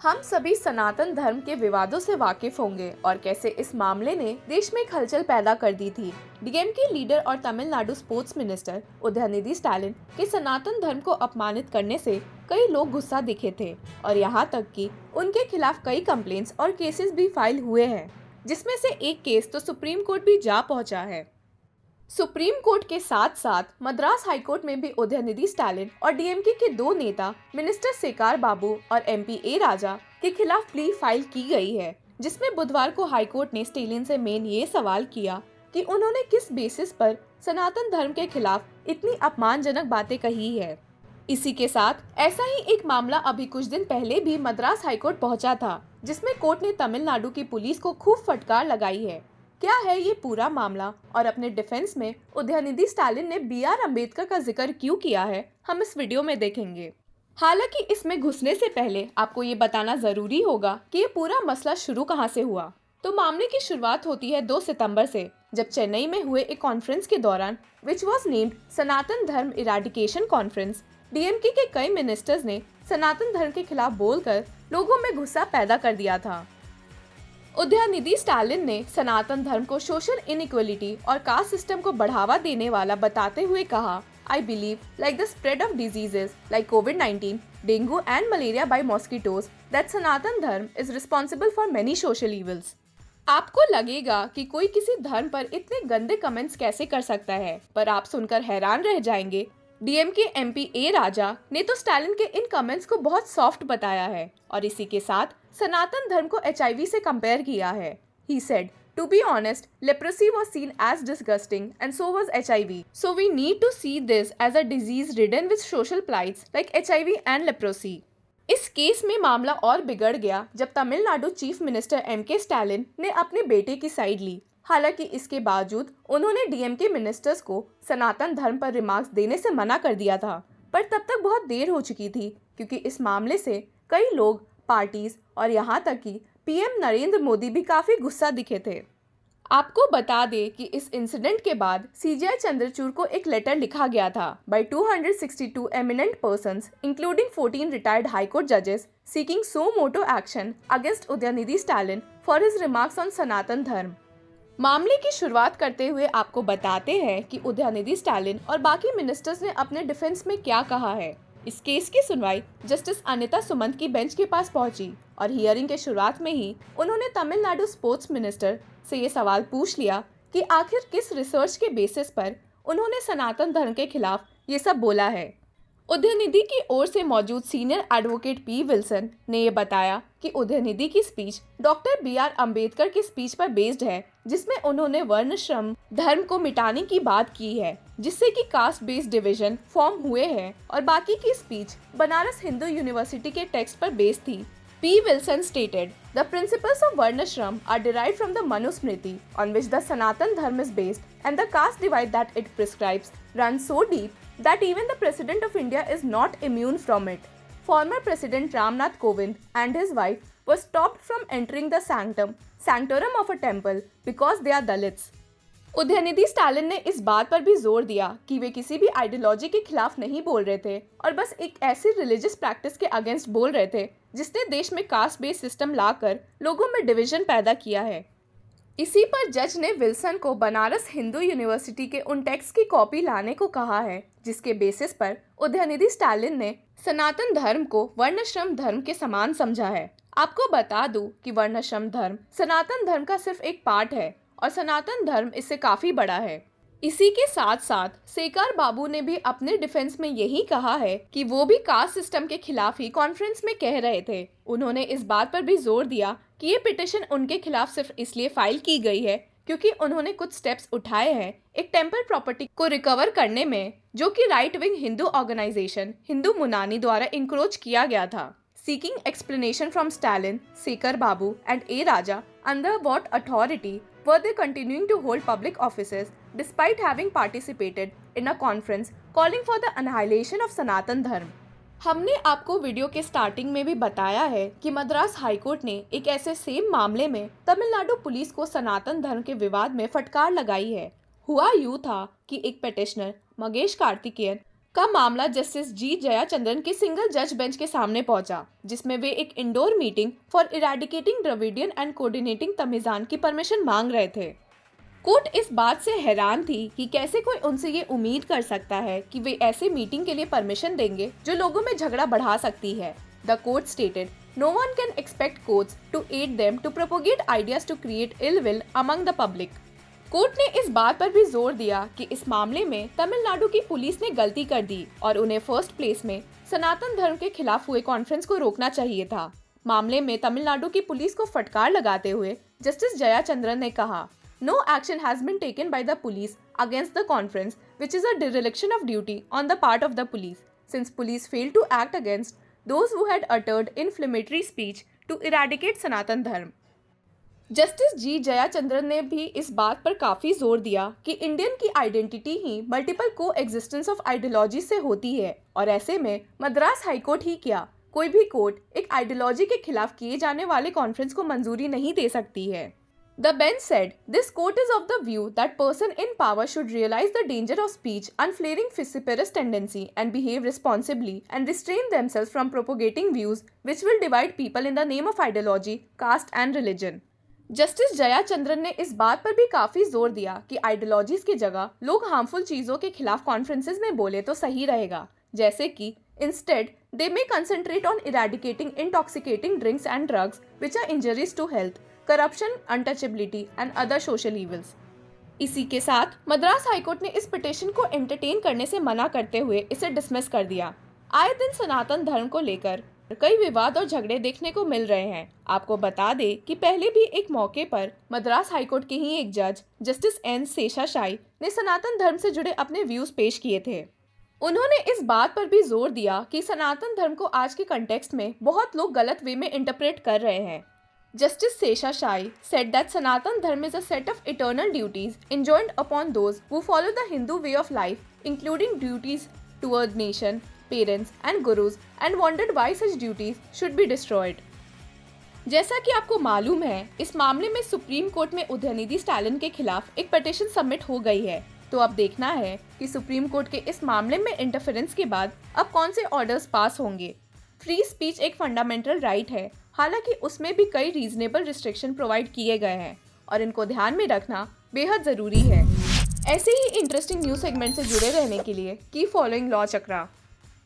हम सभी सनातन धर्म के विवादों से वाकिफ होंगे और कैसे इस मामले ने देश में एक हलचल पैदा कर दी थी। डीएमके लीडर और तमिलनाडु स्पोर्ट्स मिनिस्टर उदयनिधि स्टालिन के सनातन धर्म को अपमानित करने से कई लोग गुस्सा दिखे थे और यहाँ तक कि उनके खिलाफ कई कंप्लेंट्स और केसेस भी फाइल हुए हैं, जिसमें से एक केस तो सुप्रीम कोर्ट भी जा पहुंचा है। सुप्रीम कोर्ट के साथ साथ मद्रास हाईकोर्ट में भी उदयनिधि स्टालिन और डीएमके के दो नेता मिनिस्टर सेकार बाबू और एमपी ए राजा के खिलाफ प्ली फाइल की गई है, जिसमें बुधवार को हाईकोर्ट ने स्टालिन से मेन ये सवाल किया कि उन्होंने किस बेसिस पर सनातन धर्म के खिलाफ इतनी अपमानजनक बातें कही है। इसी के साथ ऐसा ही एक मामला अभी कुछ दिन पहले भी मद्रास हाईकोर्ट पहुंचा था, जिसमें कोर्ट ने तमिलनाडु की पुलिस को खूब फटकार लगाई है। क्या है ये पूरा मामला और अपने डिफेंस में उदयनिधि स्टालिन ने बी.आर. अम्बेडकर का जिक्र क्यों किया है, हम इस वीडियो में देखेंगे। हालांकि इसमें घुसने से पहले आपको ये बताना जरूरी होगा कि ये पूरा मसला शुरू कहाँ से हुआ। तो मामले की शुरुआत होती है 2 सितंबर से, जब चेन्नई में हुए एक कॉन्फ्रेंस के दौरान विच वॉज नेम्ड सनातन धर्म इराडिकेशन कॉन्फ्रेंस, डीएमके के कई मिनिस्टर्स ने सनातन धर्म के खिलाफ बोलकर लोगों में गुस्सा पैदा कर दिया था। उदयनिधि स्टालिन ने सनातन धर्म को सोशल इनइक्वलिटी और कास्ट सिस्टम को बढ़ावा देने वाला बताते हुए कहा, I believe like the spread of diseases like कोविड-19, dengue and malaria by mosquitoes that Sanatan Dharma is responsible for many social evils. आपको लगेगा कि कोई किसी धर्म पर इतने गंदे कमेंट्स कैसे कर सकता है, पर आप सुनकर हैरान रह जाएंगे। डीएमके एमपी ए राजा ने तो स्टालिन के इन कमेंट्स को बहुत सॉफ्ट बताया है और इसी के साथ सनातन धर्म को एचआईवी से कंपेयर किया है। He said, to be honest, leprosy was seen as disgusting and so was HIV. So we need to see this as a disease ridden with social plights like HIV and leprosy. इस case में मामला और बिगड़ गया जब Tamil Nadu chief minister MK. Stalin ने अपने बेटे की साइड ली। हालांकि इसके बावजूद उन्होंने डीएमके मिनिस्टर्स को सनातन धर्म पर रिमार्क्स देने से मना कर दिया था, पर तब तक बहुत देर हो चुकी थी, क्योंकि इस मामले से कई लोग, पार्टीज और यहाँ तक कि पीएम नरेंद्र मोदी भी काफी गुस्सा दिखे थे। आपको बता दें कि इस इंसिडेंट के बाद सीजीआई चंद्रचूड़ को एक लेटर लिखा गया था by 262 eminent persons including 14 retired high court जजेस seeking suo motu action against Udhayanidhi Stalin for his remarks on Sanatan Dharma. मामले की शुरुआत करते हुए आपको बताते हैं कि उदयनिधि स्टालिन और बाकी मिनिस्टर्स ने अपने डिफेंस में क्या कहा है। इस केस की सुनवाई जस्टिस अनिता सुमंत की बेंच के पास पहुंची और हियरिंग के शुरुआत में ही उन्होंने तमिलनाडु स्पोर्ट्स मिनिस्टर से ये सवाल पूछ लिया कि आखिर किस रिसर्च के बेसिस पर उन्होंने सनातन धर्म के खिलाफ ये सब बोला है। उदयनिधि की ओर से मौजूद सीनियर एडवोकेट पी विल्सन ने ये बताया कि उदयनिधि की स्पीच डॉक्टर बी.आर. अम्बेडकर की स्पीच पर बेस्ड है, जिसमें उन्होंने वर्ण श्रम धर्म को मिटाने की बात की है, जिससे कि कास्ट बेस्ड डिवीजन फॉर्म हुए हैं, और बाकी की स्पीच बनारस हिंदू यूनिवर्सिटी के टेक्स्ट पर बेस्ड थी। P. Wilson stated, the principles of Varnashram are derived from the Manusmriti, on which the Sanatan Dharma is based, and the caste divide that it prescribes runs so deep that even the President of India is not immune from it. Former President Ramnath Kovind and his wife were stopped from entering the sanctorum of a temple because they are Dalits. Udhayanidhi Stalin ने इस बात पर भी जोर दिया कि वे किसी भी आइडियोलॉजी के खिलाफ नहीं बोल रहे थे और बस एक ऐसी रिलीजियस प्रैक्टिस के अगेंस्ट बोल रहे थे जिसने देश में कास्ट बेस्ड सिस्टम लाकर लोगों में डिवीजन पैदा किया है। इसी पर जज ने विल्सन को बनारस हिंदू यूनिवर्सिटी के उन टेक्स्ट की कॉपी लाने को कहा है, जिसके बेसिस पर उदयनिधि स्टालिन ने सनातन धर्म को वर्णाश्रम धर्म के समान समझा है। आपको बता दूं कि वर्णाश्रम धर्म सनातन धर्म का सिर्फ एक पार्ट है और सनातन धर्म इससे काफी बड़ा है। इसी के साथ साथ सेकार बाबू ने भी अपने डिफेंस में यही कहा है कि वो भी कास्ट सिस्टम के खिलाफ ही कॉन्फ्रेंस में कह रहे थे। उन्होंने इस बात पर भी जोर दिया कि ये पिटीशन उनके खिलाफ सिर्फ इसलिए फाइल की गई है क्योंकि उन्होंने कुछ स्टेप्स उठाए हैं एक टेम्पल प्रॉपर्टी को रिकवर करने में, जो कि right wing Hindu organisation Hindu Munnani द्वारा इंक्रोच किया गया था। Seeking explanation from Stalin, Sekar Babu and A. Raja under what authority were they continuing to hold public offices despite having participated in a conference calling for the annihilation of Sanatan Dharma? हमने आपको video के starting में भी बताया है कि Madras high court ने एक ऐसे सेम मामले में तमिलनाडु पुलिस को सनातन धर्म के विवाद में फटकार लगाई है। हुआ यूं था कि एक पिटिशनर मगेश कार्तिकेयन का मामला जस्टिस जी जयाचंद्रन के सिंगल जज बेंच के सामने पहुंचा, जिसमें वे एक indoor meeting for eradicating Dravidian and coordinating Tamizhan की परमिशन मांग रहे थे। कोर्ट इस बात से हैरान थी कि कैसे कोई उनसे ये उम्मीद कर सकता है कि वे ऐसे मीटिंग के लिए परमिशन देंगे जो लोगों में झगड़ा बढ़ा सकती है। The court stated, "No one can expect courts to aid them to propagate ideas to create ill will among the public." Court ने इस बात पर भी जोर दिया कि इस मामले में तमिलनाडु की पुलिस ने गलती कर दी और उन्हें फर्स्ट प्लेस में सनातन धर्म के खिलाफ हुए कॉन्फ्रेंस को रोकना चाहिए था। मामले में तमिलनाडु की पुलिस को फटकार लगाते हुए जस्टिस जयाचंद्रन ने कहा, "No action has been taken by the police against the conference, which is a dereliction of duty on the part of the police, since police failed to act against those who had uttered inflammatory speech to eradicate सनातन धर्म।" Justice G Jayachandran ने भी इस बात पर काफी जोर दिया कि इंडियन की आइडेंटिटी ही मल्टीपल को एग्जिस्टेंस ऑफ आइडियोलॉजी से होती है, और ऐसे में मद्रास हाईकोर्ट ही क्या, कोई भी कोर्ट एक आइडियोलॉजी के खिलाफ किए जाने वाले कॉन्फ्रेंस को मंजूरी नहीं दे सकती है। The bench said, "This court is of the view that person in power should realize the danger of speech unflaring vociferous tendency and behave responsibly and restrain themselves from propagating views which will divide people in the name of ideology, caste and religion." Justice Jayachandran ने इस बात पर भी काफी जोर दिया कि ideologies की जगह लोग हार्मफुल चीजों के खिलाफ कॉन्फ्रेंसेस में बोले तो सही रहेगा, जैसे कि instead they may concentrate on eradicating intoxicating drinks and drugs which are injurious to health, corruption, untouchability and other social evils. इसी के साथ मद्रास हाईकोर्ट ने इस पिटीशन को एंटरटेन करने से मना करते हुए इसे डिसमिस कर दिया। आए दिन सनातन धर्म को लेकर कई विवाद और झगड़े देखने को मिल रहे हैं। आपको बता दें कि पहले भी एक मौके पर मद्रास हाईकोर्ट के ही एक जज जस्टिस एन शेषाशायी ने सनातन धर्म से जुड़े अपने व्यूज पेश किए थे। उन्होंने इस बात पर भी जोर दिया कि सनातन धर्म को आज के कंटेक्स्ट में बहुत लोग गलत वे में इंटरप्रेट कर रहे हैं। Justice Seshasayee said that Sanatan Dharma is a set of eternal duties enjoined upon those who follow the Hindu way of life, including duties toward nation, parents and gurus, and wondered why such duties should be destroyed. जैसा कि आपको मालूम है, इस मामले में supreme court में उदयनिधि स्टालिन के खिलाफ एक पिटीशन सबमिट हो गई है। तो अब देखना है कि सुप्रीम कोर्ट के इस मामले में इंटरफेरेंस के बाद अब कौन से ऑर्डर्स पास होंगे। फ्री स्पीच एक फंडामेंटल राइट है, हालांकि उसमें भी कई रीजनेबल रिस्ट्रिक्शन प्रोवाइड किए गए हैं और इनको ध्यान में रखना बेहद ज़रूरी है। ऐसे ही इंटरेस्टिंग न्यूज़ सेगमेंट से जुड़े रहने के लिए कीप फॉलोइंग लॉ चक्रा।